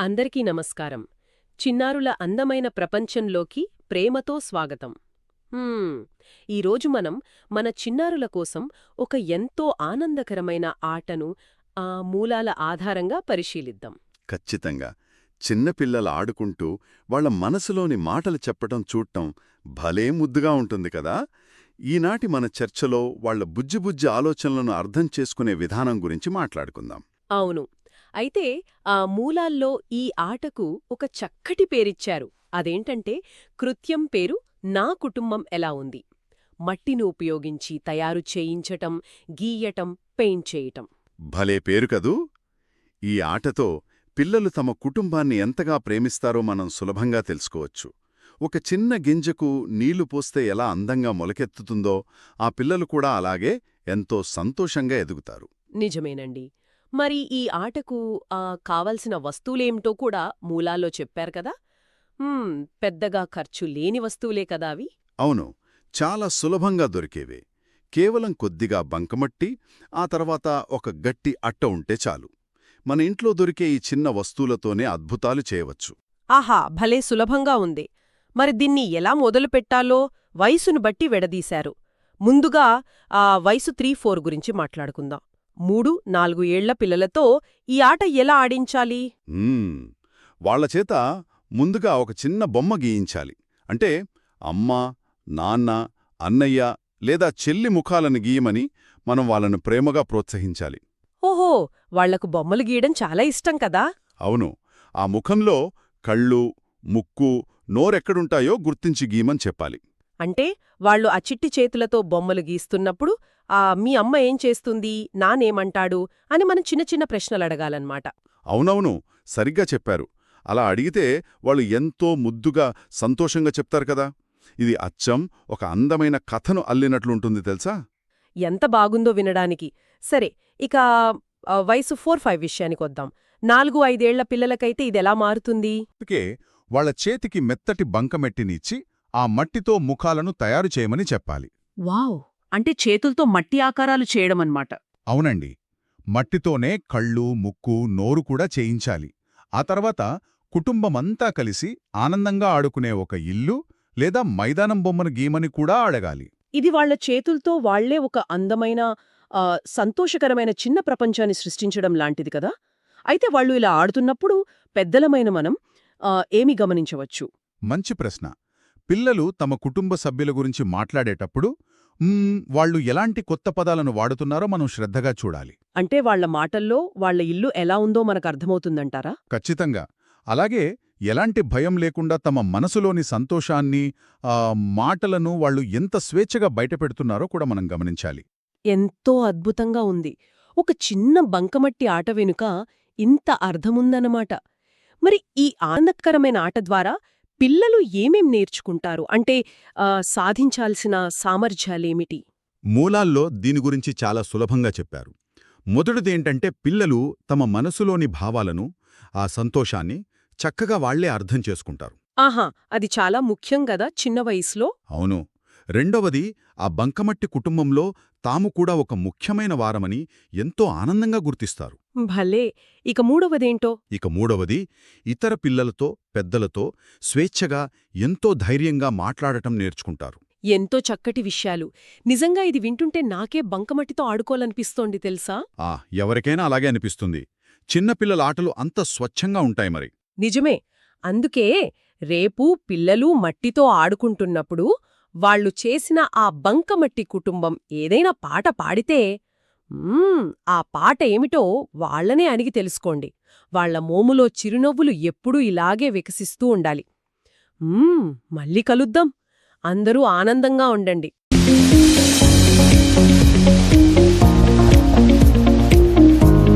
అందరికీ నమస్కారం. చిన్నారుల అందమైన ప్రపంచంలోకి ప్రేమతో స్వాగతం. హ్మ్, ఈరోజు మనం మన చిన్నారుల కోసం ఒక ఎంతో ఆనందకరమైన ఆటను మూలాల ఆధారంగా పరిశీలిద్దాం. ఖచ్చితంగా. చిన్నపిల్లలు ఆడుకుంటూ వాళ్ళ మనసులోని మాటలు చెప్పటం చూడటం భలే ముద్దుగా ఉంటుంది కదా. ఈనాటి మన చర్చలో వాళ్ళ బుజ్జిబుజ్జి ఆలోచనలను అర్థం చేసుకునే విధానం గురించి మాట్లాడుకుందాం. అవును. అయితే మూలాల్లో ఈ ఆటకు ఒక చక్కటి పేరిచ్చారు. అదేంటంటే కృత్యం పేరు నా కుటుంబం ఎలా ఉంది. మట్టిని ఉపయోగించి తయారు చేయించటం, గీయటం, పెయింట్ చేయటం. భలే పేరు కదూ. ఈ ఆటతో పిల్లలు తమ కుటుంబాన్ని ఎంతగా ప్రేమిస్తారో మనం సులభంగా తెలుసుకోవచ్చు. ఒక చిన్న గింజకు నీళ్లు పోస్తే ఎలా అందంగా మొలకెత్తుతుందో ఆ పిల్లలు కూడా అలాగే ఎంతో సంతోషంగా ఎదుగుతారు. నిజమేనండి. మరి ఈ ఆటకు కావలసిన వస్తువులేమిటో కూడా మూలాల్లో చెప్పారు కదా. పెద్దగా ఖర్చు లేని వస్తువులే కదా అవి. అవును, చాలా సులభంగా దొరికేవే. కేవలం కొద్దిగా బంకమట్టి, ఆ తర్వాత ఒక గట్టి అట్ట ఉంటే చాలు. మన ఇంట్లో దొరికే ఈ చిన్న వస్తువులతోనే అద్భుతాలు చేయవచ్చు. ఆహా, భలే సులభంగా ఉంది. మరి దీన్ని ఎలా మొదలుపెట్టాలో వయసును బట్టి విడదీశారు. ముందుగా వయసు 3-4 గురించి మాట్లాడుకుందాం. 3-4 ఏళ్ల పిల్లలతో ఈ ఆట ఎలా ఆడించాలి? వాళ్లచేత ముందుగా ఒక చిన్న బొమ్మ గీయించాలి. అంటే అమ్మ, నాన్న, అన్నయ్య లేదా చెల్లి ముఖాలను గీయమని మనం వాళ్ళను ప్రేమగా ప్రోత్సహించాలి. ఓహో, వాళ్లకు బొమ్మలు గీయడం చాలా ఇష్టం కదా. అవును, ఆ ముఖంలో కళ్ళు, ముక్కు, నోరెక్కడుంటాయో గుర్తించి గీయమని చెప్పాలి. అంటే వాళ్ళు ఆ చిట్టి చేతులతో బొమ్మలు గీస్తున్నప్పుడు మీ అమ్మ ఏం చేస్తుంది, నానేమంటాడు అని మనం చిన్న చిన్న ప్రశ్నలు అడగాలన్నమాట. అవునవును, సరిగ్గా చెప్పారు. అలా అడిగితే వాళ్ళు ఎంతో ముద్దుగా, సంతోషంగా చెప్తారు కదా. ఇది అచ్చం ఒక అందమైన కథను అల్లినట్లుంటుంది తెలుసా. ఎంత బాగుందో వినడానికి. సరే, ఇక వయసు 4-5 విషయానికొద్దాం. 4-5 ఏళ్ల పిల్లలకైతే ఇదెలా మారుతుంది? అందుకే వాళ్ల చేతికి మెత్తటి బంకమెట్టినిచ్చి ఆ మట్టితో ముఖాలను తయారు చేయమని చెప్పాలి. వావ్, అంటే చేతులతో మట్టి ఆకారాలు చేయడమన్నమాట. అవునండి, మట్టితోనే కళ్ళు, ముక్కు, నోరు కూడా చేయించాలి. ఆ తర్వాత కుటుంబమంతా కలిసి ఆనందంగా ఆడుకునే ఒక ఇల్లు లేదా మైదానం బొమ్మను గీమని కూడా అడగాలి. ఇది వాళ్ల చేతులతో వాళ్లే ఒక అందమైన, సంతోషకరమైన చిన్న ప్రపంచాన్ని సృష్టించడం లాంటిది కదా. అయితే వాళ్ళు ఇలా ఆడుతున్నప్పుడు పెద్దలమైన మనం ఏమి గమనించవచ్చు? మంచి ప్రశ్న. పిల్లలు తమ కుటుంబ సభ్యుల గురించి మాట్లాడేటప్పుడు వాళ్ళు ఎలాంటి కొత్త పదాలను వాడుతున్నారో మనం శ్రద్ధగా చూడాలి. అంటే వాళ్ల మాటల్లో వాళ్ల ఇల్లు ఎలా ఉందో మనకర్థమవుతుందంటారా? ఖచ్చితంగా. అలాగే ఎలాంటి భయం లేకుండా తమ మనసులోని సంతోషాన్ని, మాటలను వాళ్ళు ఎంత స్వేచ్ఛగా బయటపెడుతున్నారో కూడా మనం గమనించాలి. ఎంతో అద్భుతంగా ఉంది. ఒక చిన్న బంకమట్టి ఆట వెనుక ఇంత అర్థముందన్నమాట. మరి ఈ ఆనందకరమైన ఆట ద్వారా పిల్లలు ఏమేం నేర్చుకుంటారు? అంటే సాధించాల్సిన సామర్థ్యాలేమిటి? మూలాల్లో దీని గురించి చాలా సులభంగా చెప్పారు. మొదటిదేంటంటే పిల్లలు తమ మనసులోని భావాలను, ఆ సంతోషాన్ని చక్కగా వాళ్లే అర్థం చేసుకుంటారు. ఆహా, అది చాలా ముఖ్యం గదా చిన్న వయసులో. అవును. రెండవది, ఆ బంకమట్టి కుటుంబంలో తాము కూడా ఒక ముఖ్యమైన వారమని ఎంతో ఆనందంగా గుర్తిస్తారు. భలే. ఇక మూడవది, ఇతర పిల్లలతో, పెద్దలతో స్వేచ్ఛగా, ఎంతో ధైర్యంగా మాట్లాడటం నేర్చుకుంటారు. ఎంతో చక్కటి విషయాలు. నిజంగా ఇది వింటుంటే నాకే బంకమట్టితో ఆడుకోవాలనిపిస్తోంది తెలుసా. ఎవరికైనా అలాగే అనిపిస్తుంది. చిన్నపిల్లల ఆటలు అంత స్వచ్ఛంగా ఉంటాయి మరి. నిజమే. అందుకే రేపు పిల్లలు మట్టితో ఆడుకుంటున్నప్పుడు వాళ్లు చేసిన ఆ బంకమట్టి కుటుంబం ఏదైనా పాట పాడితే ఆ పాట ఏమిటో వాళ్లనే అడిగి తెలుసుకోండి. వాళ్ల మోములో చిరునవ్వులు ఎప్పుడూ ఇలాగే వికసిస్తూ ఉండాలి. మళ్ళీ కలుద్దాం. అందరూ ఆనందంగా ఉండండి.